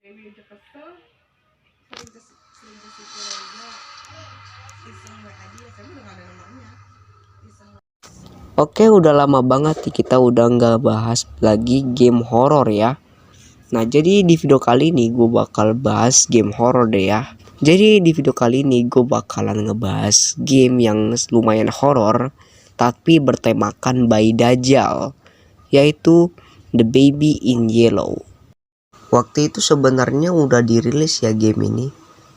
Ini udah kesel, sering ke situ aja. Iseng WA dia, saya udah gak ada nomornya. Iseng. Oke, udah lama banget nih kita udah nggak bahas lagi game horor ya. Nah, jadi di video kali ini gue bakal bahas game horor deh ya. Jadi di video kali ini gue bakalan ngebahas game yang lumayan horor tapi bertemakan bayi Dajjal, yaitu The Baby in Yellow. Waktu itu sebenarnya udah dirilis ya game ini.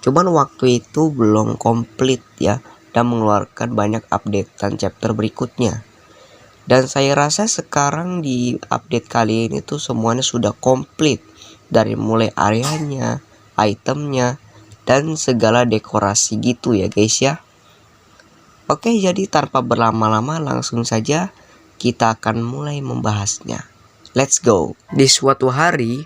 Cuman waktu itu belum komplit ya dan mengeluarkan banyak update dan chapter berikutnya. Dan saya rasa sekarang di update kali ini tuh semuanya sudah komplit. Dari mulai areanya, itemnya, dan segala dekorasi gitu ya guys ya. Oke, jadi tanpa berlama-lama langsung saja kita akan mulai membahasnya. Let's go. Di suatu hari,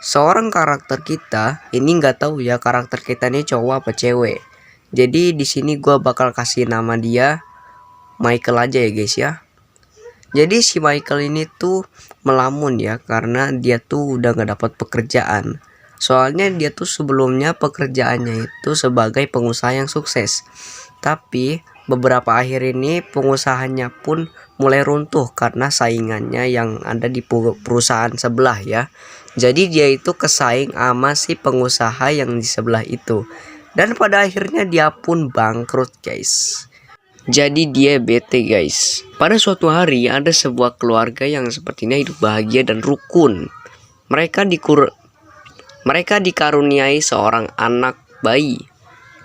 seorang karakter kita, ini nggak tahu ya karakter kita ini cowok apa cewek. Jadi di sini gua bakal kasih nama dia Michael aja ya guys ya. Jadi si Michael ini tuh melamun ya karena dia tuh udah gak dapat pekerjaan. Soalnya dia tuh sebelumnya pekerjaannya itu sebagai pengusaha yang sukses. Tapi beberapa akhir ini pengusahanya pun mulai runtuh karena saingannya yang ada di perusahaan sebelah ya. Jadi dia itu kesaing sama si pengusaha yang di sebelah itu. Dan pada akhirnya dia pun bangkrut guys. Jadi dia bete guys. Pada suatu hari ada sebuah keluarga yang sepertinya hidup bahagia dan rukun. Mereka dikaruniai seorang anak bayi.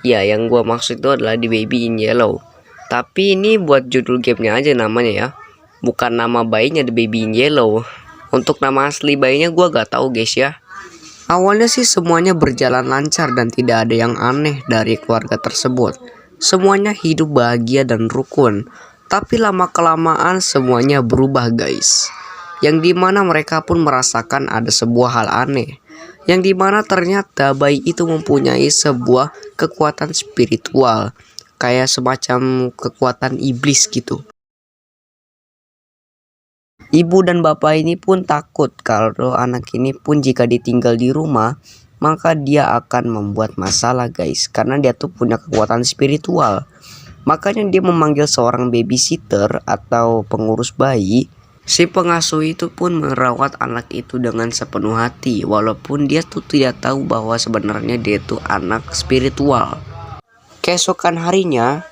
Ya, yang gua maksud itu adalah The Baby in Yellow. Tapi ini buat judul gamenya aja namanya ya. Bukan nama bayinya The Baby in Yellow. Untuk nama asli bayinya gua gak tahu guys ya. Awalnya sih semuanya berjalan lancar dan tidak ada yang aneh dari keluarga tersebut. Semuanya hidup bahagia dan rukun. Tapi lama-kelamaan semuanya berubah guys. Yang dimana mereka pun merasakan ada sebuah hal aneh. Yang dimana ternyata bayi itu mempunyai sebuah kekuatan spiritual. Kayak semacam kekuatan iblis gitu. Ibu dan bapak ini pun takut kalau anak ini pun jika ditinggal di rumah, maka dia akan membuat masalah guys, karena dia tuh punya kekuatan spiritual. Makanya dia memanggil seorang babysitter atau pengurus bayi. Si pengasuh itu pun merawat anak itu dengan sepenuh hati, walaupun dia tuh tidak tahu bahwa sebenarnya dia tuh anak spiritual. Keesokan harinya,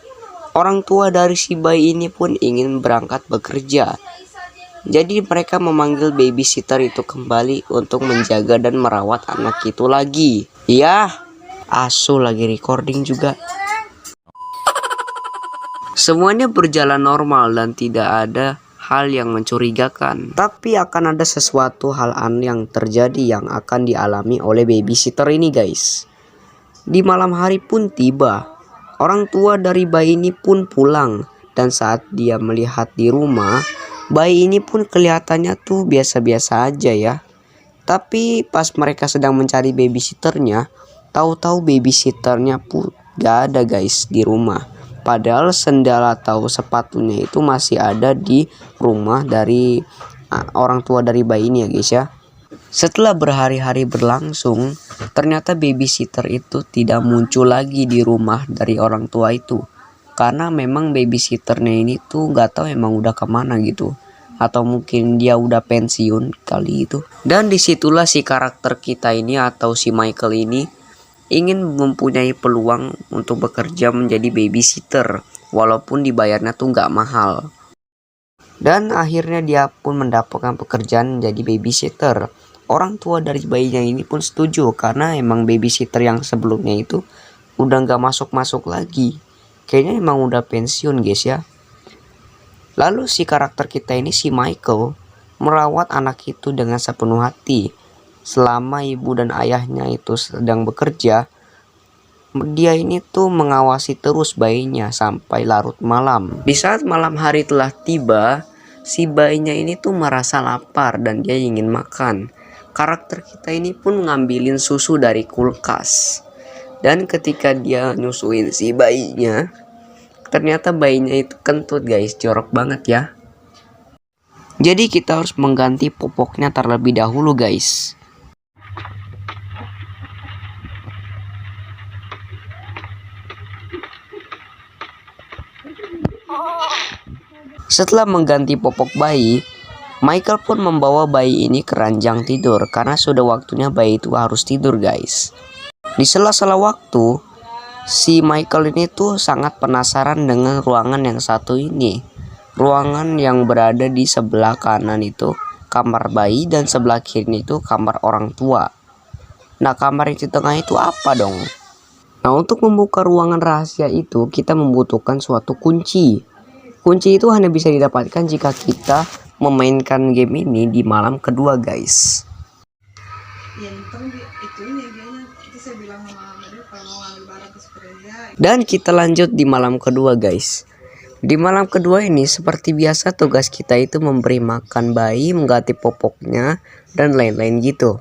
orang tua dari si bayi ini pun ingin berangkat bekerja. Jadi mereka memanggil babysitter itu kembali untuk menjaga dan merawat anak itu lagi. Ya, asu lagi recording juga. Semuanya berjalan normal dan tidak ada hal yang mencurigakan. Tapi akan ada sesuatu hal aneh yang terjadi yang akan dialami oleh babysitter ini guys. Di malam hari pun tiba. Orang tua dari bayi ini pun pulang. Dan saat dia melihat di rumah, bayi ini pun kelihatannya tuh biasa-biasa aja ya. Tapi pas mereka sedang mencari babysitternya, tahu-tahu babysitternya pun gak ada guys di rumah. Padahal sendal atau sepatunya itu masih ada di rumah dari orang tua dari bayi ini ya guys ya. Setelah berhari-hari berlangsung, ternyata babysitter itu tidak muncul lagi di rumah dari orang tua itu. Karena memang babysitternya ini tuh gak tahu emang udah kemana gitu. Atau mungkin dia udah pensiun kali itu. Dan disitulah si karakter kita ini atau si Michael ini ingin mempunyai peluang untuk bekerja menjadi babysitter. Walaupun dibayarnya tuh gak mahal. Dan akhirnya dia pun mendapatkan pekerjaan menjadi babysitter. Orang tua dari bayinya ini pun setuju karena emang babysitter yang sebelumnya itu udah gak masuk-masuk lagi. Kayaknya emang udah pensiun guys ya. Lalu si karakter kita ini si Michael merawat anak itu dengan sepenuh hati. Selama ibu dan ayahnya itu sedang bekerja, dia ini tuh mengawasi terus bayinya sampai larut malam. Di saat malam hari telah tiba, si bayinya ini tuh merasa lapar dan dia ingin makan. Karakter kita ini pun ngambilin susu dari kulkas. Dan ketika dia nyusuin si bayinya, ternyata bayinya itu kentut guys, jorok banget ya. Jadi kita harus mengganti popoknya terlebih dahulu guys. Setelah mengganti popok bayi, Michael pun membawa bayi ini ke ranjang tidur karena sudah waktunya bayi itu harus tidur guys. Di sela-sela waktu, si Michael ini tuh sangat penasaran dengan ruangan yang satu ini. Ruangan yang berada di sebelah kanan itu kamar bayi dan sebelah kiri itu kamar orang tua. Nah, kamar yang di tengah itu apa dong? Nah, untuk membuka ruangan rahasia itu kita membutuhkan suatu kunci. Kunci itu hanya bisa didapatkan jika kita memainkan game ini di malam kedua guys. Ya ntar itunya dianya itu saya bilang sama dia kalau mau ambil barang ke Supreza. Dan kita lanjut di malam kedua guys. Di malam kedua ini seperti biasa tugas kita itu memberi makan bayi, mengganti popoknya dan lain-lain gitu.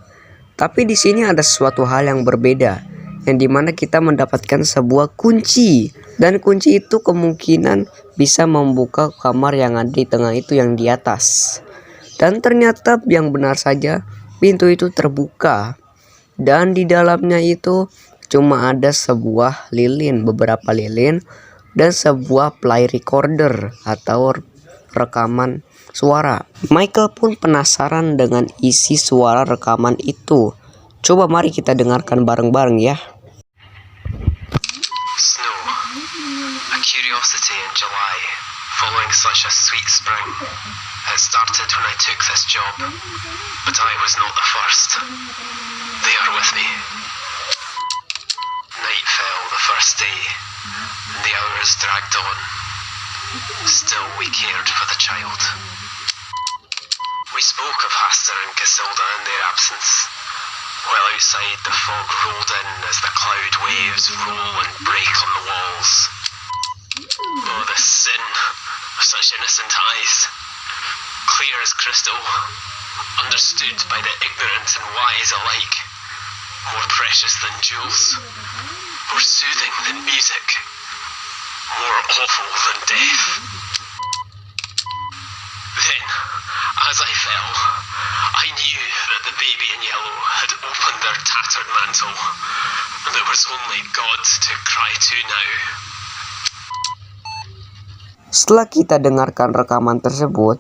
Tapi di sini ada sesuatu hal yang berbeda, yang dimana kita mendapatkan sebuah kunci. Dan kunci itu kemungkinan bisa membuka kamar yang ada di tengah itu yang di atas. Dan ternyata yang benar saja pintu itu terbuka. Dan di dalamnya itu cuma ada sebuah lilin, beberapa lilin, dan sebuah play recorder atau rekaman suara. Michael pun penasaran dengan isi suara rekaman itu. Coba mari kita dengarkan bareng-bareng ya. Snow, a curiosity in July, following such a sweet spring. It started when I took this job, but I was not the first. They are with me. Night fell the first day, and the hours dragged on. Still we cared for the child. We spoke of Hastur and Casilda in their absence, while outside the fog rolled in as the cloud waves roll and break on the walls. Oh, the sin of such innocent eyes, clear as crystal, understood by the ignorant and wise alike, more precious than jewels, more soothing than music, more awful than death. Then, as I fell, I knew that the baby in yellow had opened their tattered mantle, and there was only God to cry to now. Setelah kita dengarkan rekaman tersebut,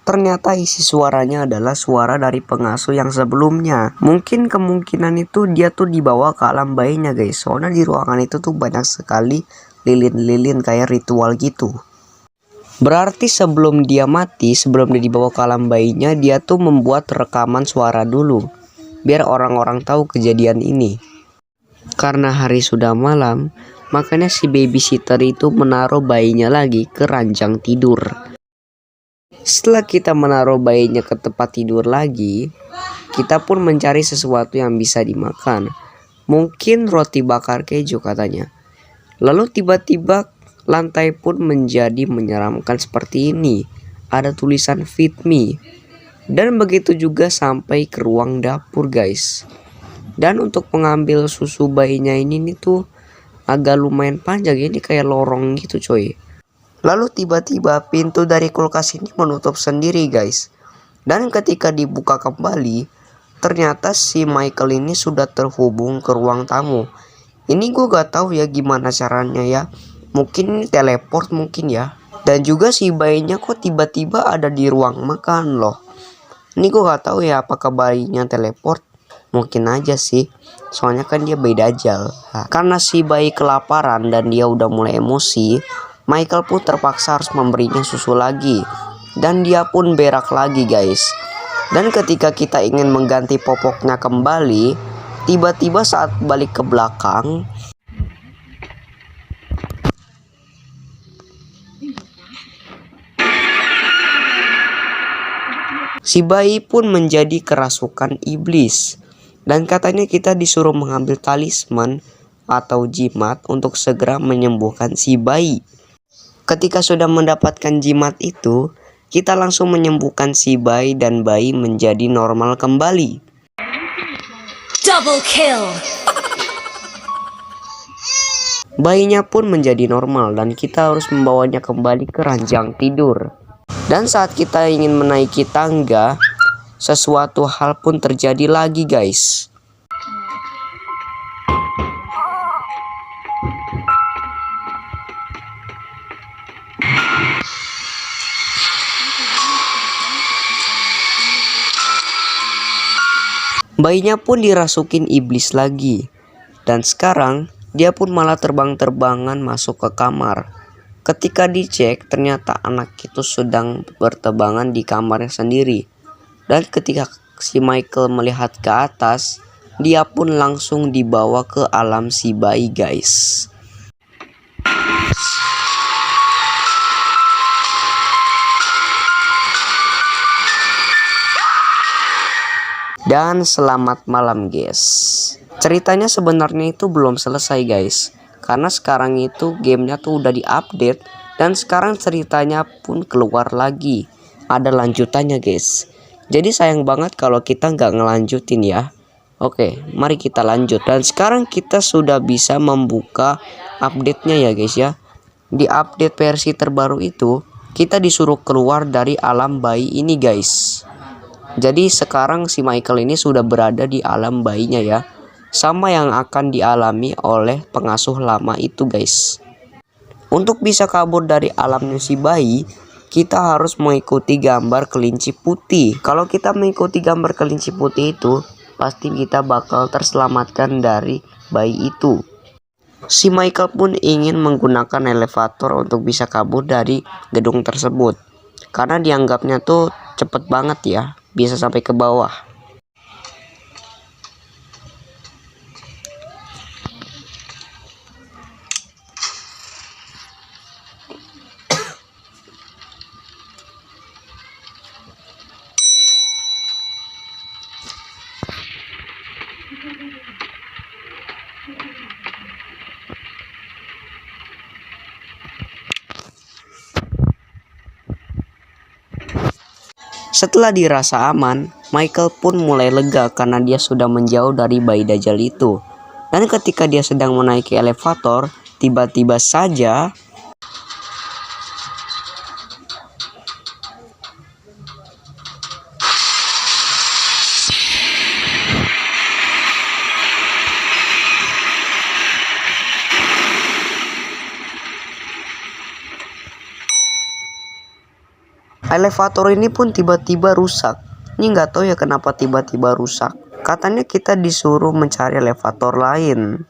ternyata isi suaranya adalah suara dari pengasuh yang sebelumnya. Mungkin kemungkinan itu dia tuh dibawa ke alam bayinya guys. Soalnya di ruangan itu tuh banyak sekali lilin-lilin kayak ritual gitu. Berarti sebelum dia mati, sebelum dia dibawa ke alam bayinya, dia tuh membuat rekaman suara dulu, biar orang-orang tahu kejadian ini. Karena hari sudah malam, makanya si babysitter itu menaruh bayinya lagi ke ranjang tidur. Setelah kita menaruh bayinya ke tempat tidur lagi, kita pun mencari sesuatu yang bisa dimakan. Mungkin roti bakar keju katanya. Lalu tiba-tiba lantai pun menjadi menyeramkan seperti ini. Ada tulisan feed me. Dan begitu juga sampai ke ruang dapur guys. Dan untuk mengambil susu bayinya ini nih tuh agak lumayan panjang. Ini kayak lorong gitu coy. Lalu tiba-tiba pintu dari kulkas ini menutup sendiri guys. Dan ketika dibuka kembali, ternyata si Michael ini sudah terhubung ke ruang tamu. Ini gue gak tahu ya gimana caranya ya. Mungkin ini teleport mungkin ya. Dan juga si bayinya kok tiba-tiba ada di ruang makan loh. Ini gue gak tahu ya apakah bayinya teleport. Mungkin aja sih. Soalnya kan dia bayi dajjal. Nah, karena si bayi kelaparan dan dia udah mulai emosi, Michael pun terpaksa harus memberinya susu lagi. Dan dia pun berak lagi guys. Dan ketika kita ingin mengganti popoknya kembali, tiba-tiba saat balik ke belakang, si bayi pun menjadi kerasukan iblis. Dan katanya kita disuruh mengambil talisman atau jimat untuk segera menyembuhkan si bayi. Ketika sudah mendapatkan jimat itu, kita langsung menyembuhkan si bayi dan bayi menjadi normal kembali. Double kill. Bayinya pun menjadi normal dan kita harus membawanya kembali ke ranjang tidur. Dan saat kita ingin menaiki tangga, sesuatu hal pun terjadi lagi guys. Bayinya pun dirasukin iblis lagi. Dan sekarang dia pun malah terbang-terbangan masuk ke kamar. Ketika dicek, ternyata anak itu sedang bertebangan di kamarnya sendiri. Dan ketika si Michael melihat ke atas, dia pun langsung dibawa ke alam si bayi guys. Dan selamat malam guys. Ceritanya sebenarnya itu belum selesai guys, karena sekarang itu gamenya tuh udah diupdate. Dan sekarang ceritanya pun keluar lagi, ada lanjutannya guys. Jadi sayang banget kalau kita nggak ngelanjutin ya. Oke, mari kita lanjut. Dan sekarang kita sudah bisa membuka update-nya ya guys ya. Di update versi terbaru itu, kita disuruh keluar dari alam bayi ini guys. Jadi sekarang si Michael ini sudah berada di alam bayinya ya, sama yang akan dialami oleh pengasuh lama itu guys. Untuk bisa kabur dari alamnya si bayi, kita harus mengikuti gambar kelinci putih. Kalau kita mengikuti gambar kelinci putih itu, pasti kita bakal terselamatkan dari bayi itu. Si Michael pun ingin menggunakan elevator untuk bisa kabur dari gedung tersebut, karena dianggapnya tuh cepet banget ya, bisa sampai ke bawah. Setelah dirasa aman, Michael pun mulai lega karena dia sudah menjauh dari bayi Dajjal itu. Dan ketika dia sedang menaiki elevator, tiba-tiba saja elevator ini pun tiba-tiba rusak. Ini nggak tahu ya kenapa tiba-tiba rusak. Katanya kita disuruh mencari elevator lain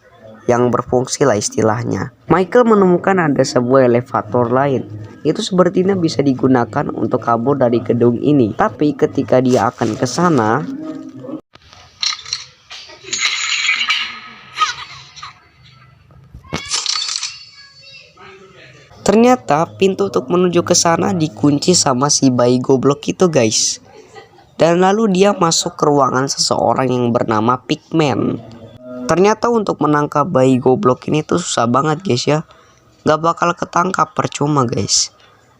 yang berfungsi lah istilahnya. Michael menemukan ada sebuah elevator lain. Itu sepertinya bisa digunakan untuk kabur dari gedung ini. Tapi ketika dia akan ke sana, ternyata pintu untuk menuju ke sana dikunci sama si bayi goblok itu guys. Dan lalu dia masuk ke ruangan seseorang yang bernama Pigman. Ternyata untuk menangkap bayi goblok ini tuh susah banget guys ya. Gak bakal ketangkap, percuma guys.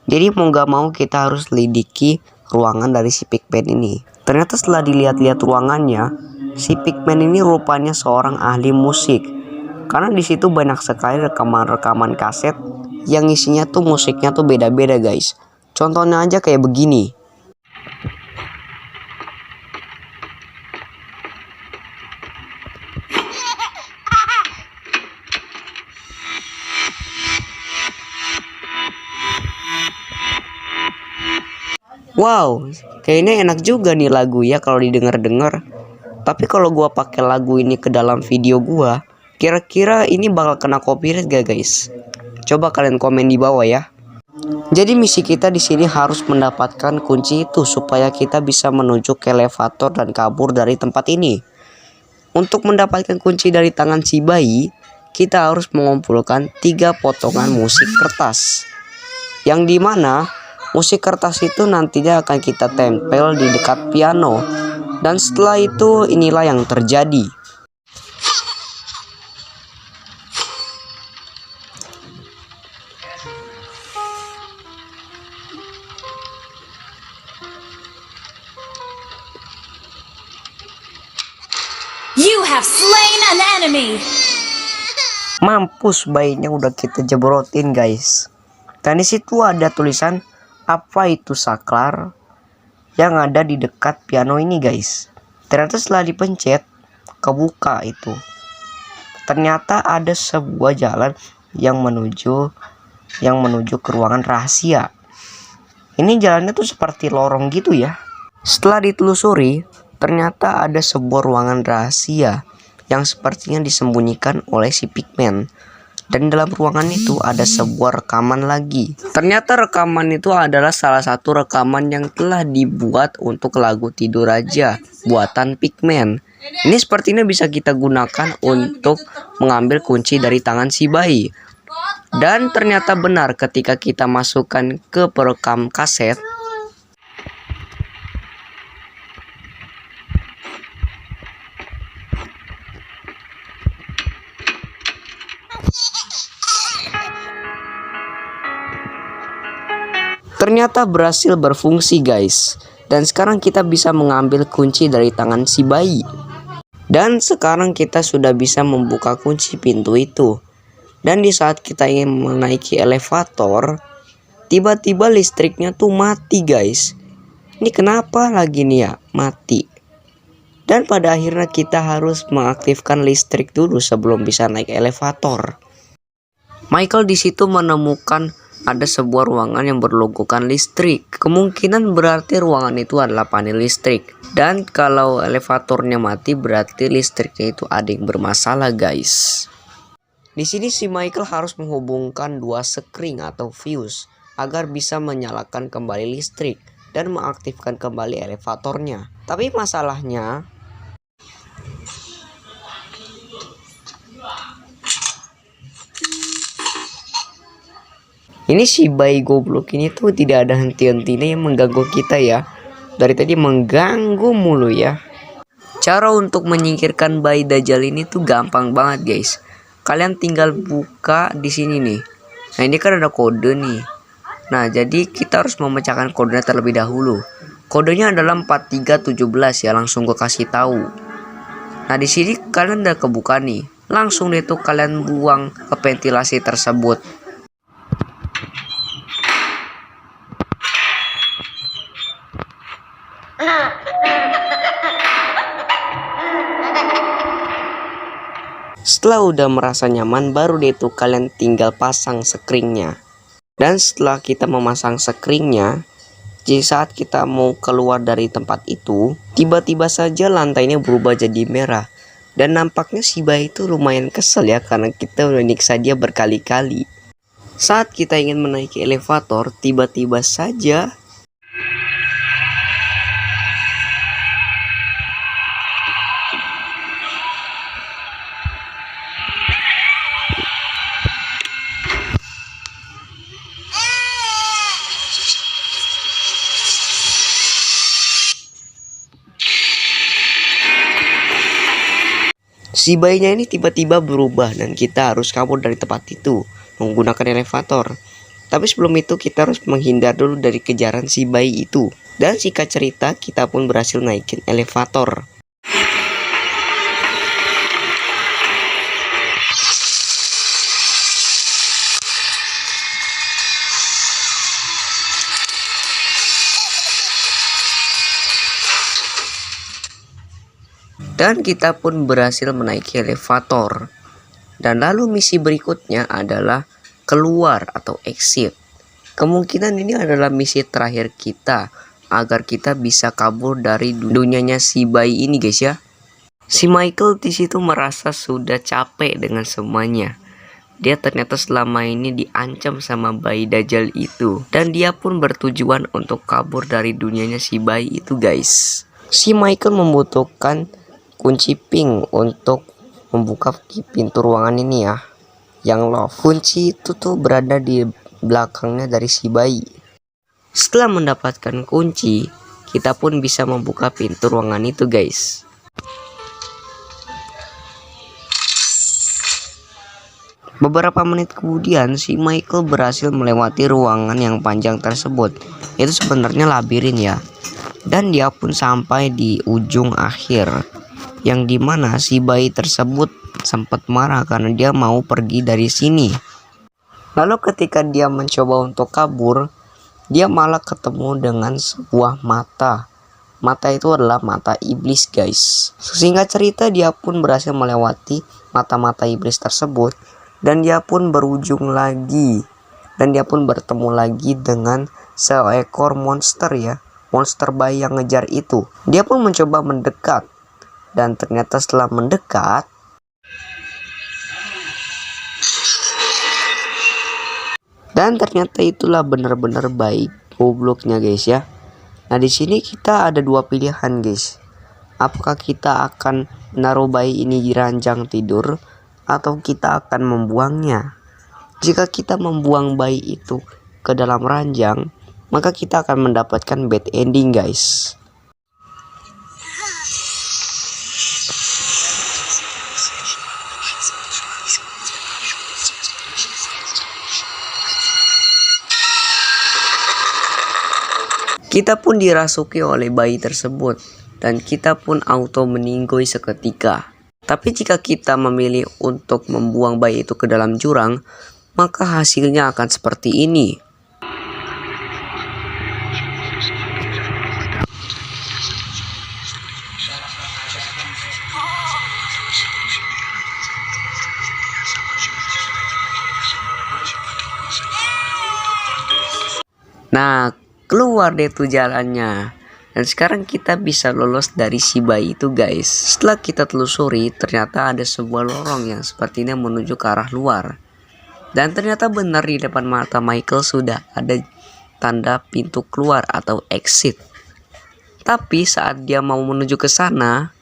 Jadi mau gak mau kita harus lidiki ruangan dari si Pigman ini. Ternyata setelah dilihat-lihat ruangannya, si Pigman ini rupanya seorang ahli musik. Karena di situ banyak sekali rekaman-rekaman kaset yang isinya tuh musiknya tuh beda-beda guys. Contohnya aja kayak begini. Wow, kayaknya enak juga nih lagu ya kalau didengar-dengar. Tapi kalau gua pakai lagu ini ke dalam video gua, kira-kira ini bakal kena copyright gak guys? Coba kalian komen di bawah ya. Jadi misi kita di sini harus mendapatkan kunci itu supaya kita bisa menuju ke elevator dan kabur dari tempat ini. Untuk mendapatkan kunci dari tangan si bayi, kita harus mengumpulkan 3 potongan musik kertas. Yang dimana musik kertas itu nantinya akan kita tempel di dekat piano. Dan setelah itu inilah yang terjadi. You have slain an enemy. Mampus, bayinya udah kita jebrotin guys. Dan di situ ada tulisan apa itu saklar yang ada di dekat piano ini guys. Ternyata setelah dipencet kebuka itu. Ternyata ada sebuah jalan yang menuju ke ruangan rahasia. Ini jalannya tuh seperti lorong gitu ya. Setelah ditelusuri, ternyata ada sebuah ruangan rahasia yang sepertinya disembunyikan oleh si pigman. Dan dalam ruangan itu ada sebuah rekaman lagi. Ternyata rekaman itu adalah salah satu rekaman yang telah dibuat untuk lagu Tidur Aja buatan pigman. Ini sepertinya bisa kita gunakan untuk mengambil kunci dari tangan si bayi. Dan ternyata benar ketika kita masukkan ke perekam kaset, ternyata berhasil berfungsi guys. Dan sekarang kita bisa mengambil kunci dari tangan si bayi. Dan sekarang kita sudah bisa membuka kunci pintu itu. Dan di saat kita ingin menaiki elevator, tiba-tiba listriknya tuh mati guys. Ini kenapa lagi nih ya mati? Dan pada akhirnya kita harus mengaktifkan listrik dulu sebelum bisa naik elevator. Michael di situ menemukan ada sebuah ruangan yang berlogokan listrik. Kemungkinan berarti ruangan itu adalah panel listrik. Dan kalau elevatornya mati berarti listriknya itu ada yang bermasalah guys. Di sini si Michael harus menghubungkan dua sekring atau fuse agar bisa menyalakan kembali listrik dan mengaktifkan kembali elevatornya. Tapi masalahnya, ini si bayi goblok ini tuh tidak ada henti-hentinya yang mengganggu kita ya. Dari tadi mengganggu mulu ya. Cara untuk menyingkirkan bayi Dajjal ini tuh gampang banget guys. Kalian tinggal buka di sini nih. Nah ini kan ada kode nih. Nah jadi kita harus memecahkan kodenya terlebih dahulu. Kodenya adalah 4317 ya, langsung gue kasih tahu. Nah di sini kalian udah kebuka nih. Langsung deh tuh kalian buang ke ventilasi tersebut. Setelah udah merasa nyaman, baru deh tuh kalian tinggal pasang sekringnya. Dan setelah kita memasang sekringnya, di saat kita mau keluar dari tempat itu, tiba-tiba saja lantainya berubah jadi merah. Dan nampaknya si bayi itu lumayan kesel ya, karena kita udah nyiksa dia berkali-kali. Saat kita ingin menaiki elevator, tiba-tiba saja si bayinya ini tiba-tiba berubah dan kita harus kabur dari tempat itu menggunakan elevator. Tapi sebelum itu kita harus menghindar dulu dari kejaran si bayi itu. Dan singkat cerita kita pun berhasil naikin elevator. Dan kita pun berhasil menaiki elevator. Dan lalu misi berikutnya adalah keluar atau exit. Kemungkinan ini adalah misi terakhir kita agar kita bisa kabur dari dunianya si bayi ini guys ya. Si Michael di situ merasa sudah capek dengan semuanya. Dia ternyata selama ini diancam sama bayi Dajjal itu. Dan dia pun bertujuan untuk kabur dari dunianya si bayi itu guys. Si Michael membutuhkan kunci pink untuk membuka pintu ruangan ini ya, yang lock. Kunci itu tuh berada di belakangnya dari si bayi. Setelah mendapatkan kunci, kita pun bisa membuka pintu ruangan itu guys. Beberapa menit kemudian si Michael berhasil melewati ruangan yang panjang tersebut. Itu sebenarnya labirin ya. Dan dia pun sampai di ujung akhir, yang dimana si bayi tersebut sempat marah karena dia mau pergi dari sini. Lalu ketika dia mencoba untuk kabur, dia malah ketemu dengan sebuah mata. Mata itu adalah mata iblis guys. Singkat cerita dia pun berhasil melewati mata-mata iblis tersebut. Dan dia pun berujung lagi. Dan dia pun bertemu lagi dengan seekor monster ya. monster bayi yang ngejar itu. Dia pun mencoba mendekat. Dan ternyata setelah mendekat, dan ternyata itulah benar-benar bayi gobloknya guys ya. Nah di sini kita ada dua pilihan guys. Apakah kita akan menaruh bayi ini di ranjang tidur atau kita akan membuangnya? Jika kita membuang bayi itu ke dalam ranjang, maka kita akan mendapatkan bad ending guys. Kita pun dirasuki oleh bayi tersebut dan kita pun auto meninggoy seketika. Tapi jika kita memilih untuk membuang bayi itu ke dalam jurang, maka hasilnya akan seperti ini. Nah, keluar deh tuh jalannya. Dan sekarang kita bisa lolos dari si bayi itu guys. Setelah kita telusuri, ternyata ada sebuah lorong yang sepertinya menuju ke arah luar. Dan ternyata benar di depan mata Michael sudah ada tanda pintu keluar atau exit. Tapi saat dia mau menuju ke sana,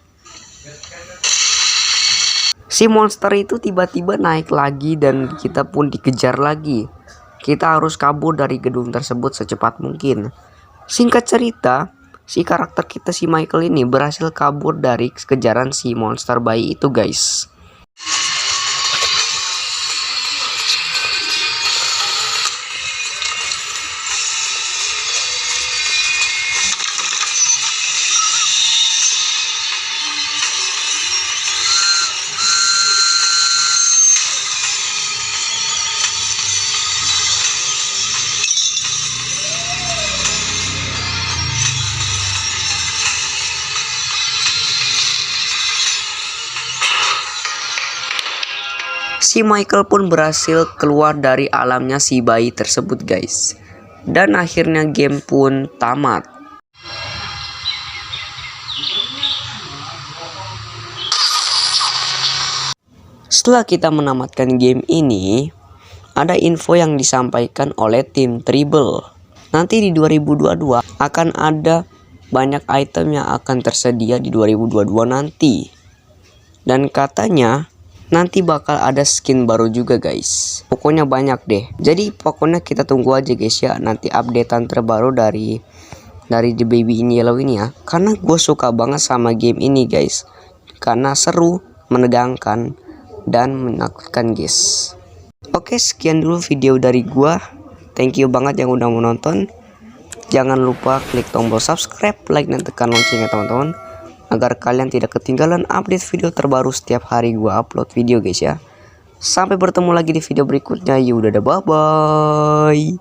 si monster itu tiba-tiba naik lagi dan kita pun dikejar lagi. Kita harus kabur dari gedung tersebut secepat mungkin. Singkat cerita, si karakter kita si Michael ini berhasil kabur dari kejaran si monster bayi itu guys. Si Michael pun berhasil keluar dari alamnya si bayi tersebut guys. Dan akhirnya game pun tamat. Setelah kita menamatkan game ini, ada info yang disampaikan oleh tim Tribble. Nanti di 2022 akan ada banyak item yang akan tersedia di 2022 nanti. Dan katanya nanti bakal ada skin baru juga guys. Pokoknya banyak deh. Jadi pokoknya kita tunggu aja guys ya. Nanti updatean terbaru dari The Baby in Yellow ini ya. Karena gue suka banget sama game ini guys. Karena seru, menegangkan, dan menakutkan guys. Oke, sekian dulu video dari gue. Thank you banget yang udah menonton. Jangan lupa klik tombol subscribe, like, dan tekan loncengnya teman-teman, agar kalian tidak ketinggalan update video terbaru setiap hari gua upload video guys ya. Sampai bertemu lagi di video berikutnya. Yaudah, bye bye.